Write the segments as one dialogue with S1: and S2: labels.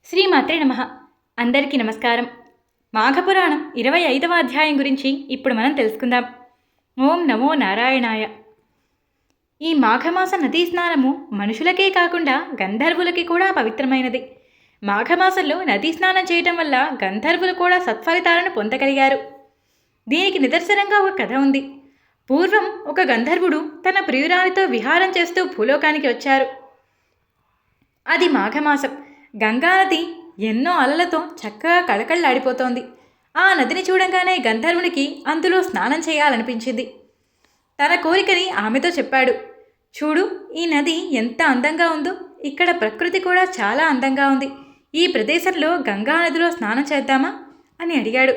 S1: శ్రీమాత్రే నమః. అందరికీ నమస్కారం. మాఘపురాణం 25వ అధ్యాయం గురించి ఇప్పుడు మనం తెలుసుకుందాం. ఓం నమో నారాయణాయ. ఈ మాఘమాస నదీ స్నానము మనుషులకే కాకుండా గంధర్వులకి కూడా పవిత్రమైనది. మాఘమాసంలో నదీ స్నానం చేయటం వల్ల గంధర్వులు కూడా సత్ఫలితాలను పొందగలిగారు. దీనికి నిదర్శనంగా ఒక కథ ఉంది. పూర్వం ఒక గంధర్వుడు తన ప్రియురాలితో విహారం చేస్తూ భూలోకానికి వచ్చారు. అది మాఘమాసం. గంగానది ఎన్నో అలలతో చక్కగా కళకళలాడిపోతోంది. ఆ నదిని చూడంగానే గంధర్వునికి అందులో స్నానం చేయాలనిపించింది. తన కోరికని ఆమెతో చెప్పాడు. చూడు, ఈ నది ఎంత అందంగా ఉందో, ఇక్కడ ప్రకృతి కూడా చాలా అందంగా ఉంది. ఈ ప్రదేశంలో గంగానదిలో స్నానం చేద్దామా అని అడిగాడు.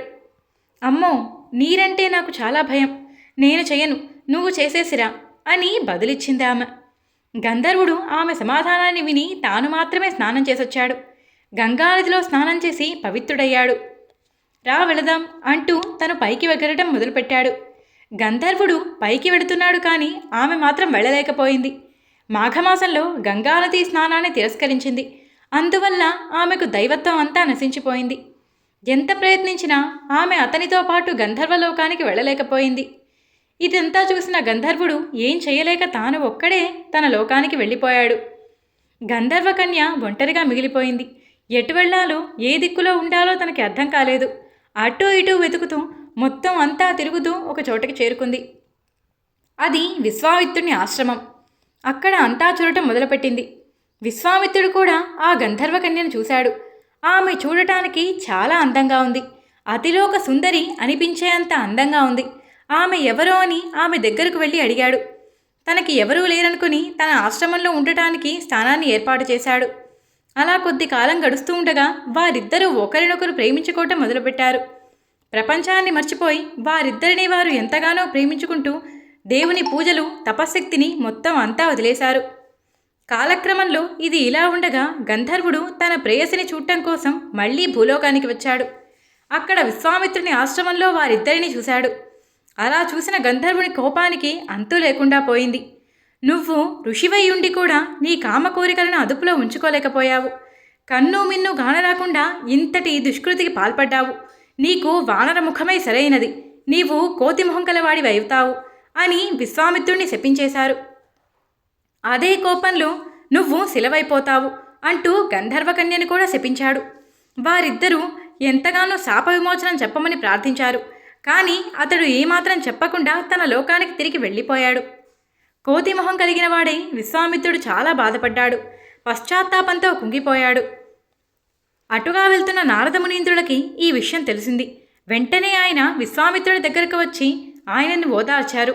S1: అమ్మో, నీరంటే నాకు చాలా భయం, నేను చేయను, నువ్వు చేసేసిరా అని బదులిచ్చింది ఆమె. గంధర్వుడు ఆమె సమాధానాన్ని విని తాను మాత్రమే స్నానం చేసొచ్చాడు. గంగానదిలో స్నానం చేసి పవిత్రుడయ్యాడు. రా వెళదాం అంటూ తను పైకి ఎగరటం మొదలుపెట్టాడు. గంధర్వుడు పైకి వెడుతున్నాడు, కానీ ఆమె మాత్రం వెళ్ళలేకపోయింది. మాఘమాసంలో గంగానది స్నానాన్ని తిరస్కరించింది. అందువల్ల ఆమెకు దైవత్వం అంతా నశించిపోయింది. ఎంత ప్రయత్నించినా ఆమె అతనితో పాటు గంధర్వలోకానికి వెళ్ళలేకపోయింది. ఇదంతా చూసిన గంధర్వుడు ఏం చేయలేక తాను ఒక్కడే తన లోకానికి వెళ్ళిపోయాడు. గంధర్వకన్య ఒంటరిగా మిగిలిపోయింది. ఎటు వెళ్లాలో, ఏ దిక్కులో ఉండాలో తనకి అర్థం కాలేదు. అటూ ఇటూ వెతుకుతూ మొత్తం అంతా తిరుగుతూ ఒక చోటకి చేరుకుంది. అది విశ్వామిత్రుని ఆశ్రమం. అక్కడ అంతా చూడటం మొదలుపెట్టింది. విశ్వామిత్రుడు కూడా ఆ గంధర్వకన్యను చూశాడు. ఆమె చూడటానికి చాలా అందంగా ఉంది. అతిలోక సుందరి అనిపించేంత అందంగా ఉంది. ఆమె ఎవరో అని ఆమె దగ్గరకు వెళ్ళి అడిగాడు. తనకి ఎవరూ లేరనుకుని తన ఆశ్రమంలో ఉండటానికి స్థానాన్ని ఏర్పాటు చేశాడు. అలా కొద్ది కాలం గడుస్తూ ఉండగా వారిద్దరూ ఒకరినొకరు ప్రేమించుకోవటం మొదలుపెట్టారు. ప్రపంచాన్ని మర్చిపోయి వారిద్దరిని వారు ఎంతగానో ప్రేమించుకుంటూ దేవుని పూజలు, తపశ్శక్తిని మొత్తం అంతా వదిలేశారు. కాలక్రమంలో ఇది ఇలా ఉండగా గంధర్వుడు తన ప్రేయసిని చూడటం కోసం మళ్లీ భూలోకానికి వచ్చాడు. అక్కడ విశ్వామిత్రుని ఆశ్రమంలో వారిద్దరిని చూశాడు. అలా చూసిన గంధర్వుని కోపానికి అంతు లేకుండా పోయింది. నువ్వు ఋషివై ఉండి కూడా నీ కామ కోరికలను అదుపులో ఉంచుకోలేకపోయావు. కన్ను మిన్ను గానరాకుండా ఇంతటి దుష్కృతికి పాల్పడ్డావు. నీకు వానర ముఖమే సరైనది, నీవు కోతి మొహం కలవాడివి అవుతావు అని విశ్వామిత్రుణ్ణి శపించేశారు. అదే కోపంలో నువ్వు శిలవైపోతావు అంటూ గంధర్వకన్యని కూడా శపించాడు. వారిద్దరూ ఎంతగానో శాప విమోచనం చెప్పమని ప్రార్థించారు. కానీ అతడు ఏమాత్రం చెప్పకుండా తన లోకానికి తిరిగి వెళ్ళిపోయాడు. కోతి మొహం కలిగిన వాడై విశ్వామిత్రుడు చాలా బాధపడ్డాడు. పశ్చాత్తాపంతో కుంగిపోయాడు. అటుగా వెళ్తున్న నారద మునీంద్రులకి ఈ విషయం తెలిసింది. వెంటనే ఆయన విశ్వామిత్రుడి దగ్గరకు వచ్చి ఆయనను ఓదార్చారు.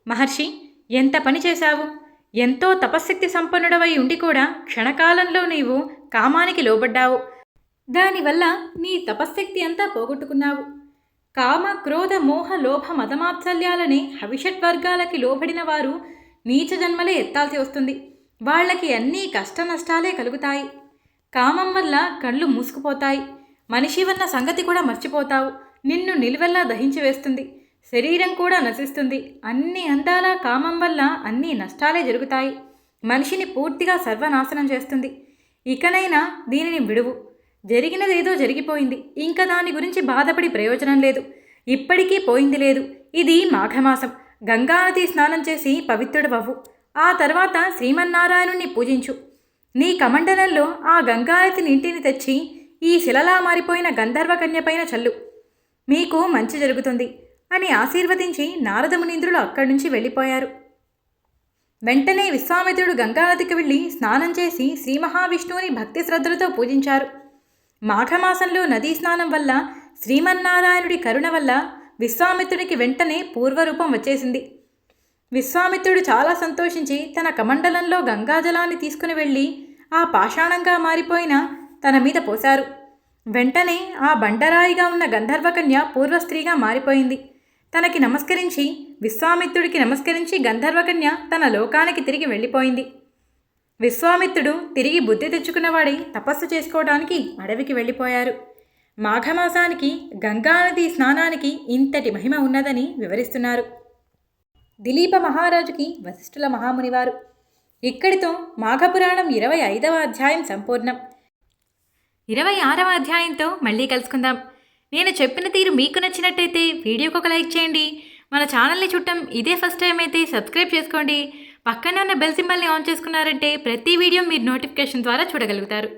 S1: మహర్షి, ఎంత పని చేశావు! ఎంతో తపశ్శక్తి సంపన్నుడవై ఉండి కూడా క్షణకాలంలో నీవు కామానికి లోబడ్డావు. దానివల్ల నీ తపశ్శక్తి అంతా పోగొట్టుకున్నావు. కామ, క్రోధ, మోహ, లోభ, మదమాత్సల్యాలనే హవిషడ్వర్గాలకి లోబడిన వారు నీచ జన్మలే ఎత్తాల్సి వస్తుంది. వాళ్ళకి అన్నీ కష్ట నష్టాలే కలుగుతాయి. కామం వల్ల కళ్ళు మూసుకుపోతాయి. మనిషి వన్న సంగతి కూడా మర్చిపోతావు. నిన్ను నిలువెల్లా దహించి వేస్తుంది. శరీరం కూడా నశిస్తుంది. అన్ని అందాల కామం వల్ల అన్ని నష్టాలే జరుగుతాయి. మనిషిని పూర్తిగా సర్వనాశనం చేస్తుంది. ఇకనైనా దీనిని విడువు. జరిగినదేదో జరిగిపోయింది. ఇంకా దాని గురించి బాధపడి ప్రయోజనం లేదు. ఇప్పటికీ పోయింది లేదు. ఇది మాఘమాసం. గంగానది స్నానం చేసి పవిత్రుడవవు. ఆ తర్వాత శ్రీమన్నారాయణుణ్ణి పూజించు. నీ కమండలంలో ఆ గంగానది నీటిని తెచ్చి ఈ శిలలా మారిపోయిన గంధర్వకన్యపైన చల్లు. మీకు మంచి జరుగుతుంది అని ఆశీర్వదించి నారద మునీంద్రులు అక్కడి నుంచి వెళ్ళిపోయారు. వెంటనే విశ్వామిత్రుడు గంగానదికి వెళ్ళి స్నానం చేసి శ్రీ మహావిష్ణువుని భక్తి శ్రద్ధలతో పూజించారు. మాఘమాసంలో నదీ స్నానం వల్ల శ్రీమన్నారాయణుడి కరుణ వల్ల విశ్వామిత్రుడికి వెంటనే పూర్వరూపం వచ్చేసింది. విశ్వామిత్రుడు చాలా సంతోషించి తన కమండలంలో గంగాజలాన్ని తీసుకుని వెళ్ళి ఆ పాషాణంగా మారిపోయిన తన మీద పోశారు. వెంటనే ఆ బండరాయిగా ఉన్న గంధర్వకన్య పూర్వస్త్రీగా మారిపోయింది. తనకి నమస్కరించి విశ్వామిత్రుడికి నమస్కరించి గంధర్వకన్య తన లోకానికి తిరిగి వెళ్ళిపోయింది. విశ్వామిత్రుడు తిరిగి బుద్ధి తెచ్చుకున్నవాడై తపస్సు చేసుకోవడానికి అడవికి వెళ్ళిపోయారు. మాఘమాసానికి గంగానది స్నానానికి ఇంతటి మహిమ ఉన్నదని వివరిస్తున్నారు దిలీప మహారాజుకి వశిష్ఠుల మహామునివారు. ఇక్కడితో మాఘపురాణం 25వ అధ్యాయం సంపూర్ణం. 26వ అధ్యాయంతో మళ్ళీ కలుసుకుందాం. నేను చెప్పిన తీరు మీకు నచ్చినట్టయితే వీడియోకి ఒక లైక్ చేయండి. మన ఛానల్ని చుట్టం ఇదే ఫస్ట్ టైం అయితే సబ్స్క్రైబ్ చేసుకోండి. పక్కనే ఉన్న బెల్ సింబల్ని ఆన్ చేసుకున్నారంటే ప్రతి వీడియో మీరు నోటిఫికేషన్ ద్వారా చూడగలుగుతారు.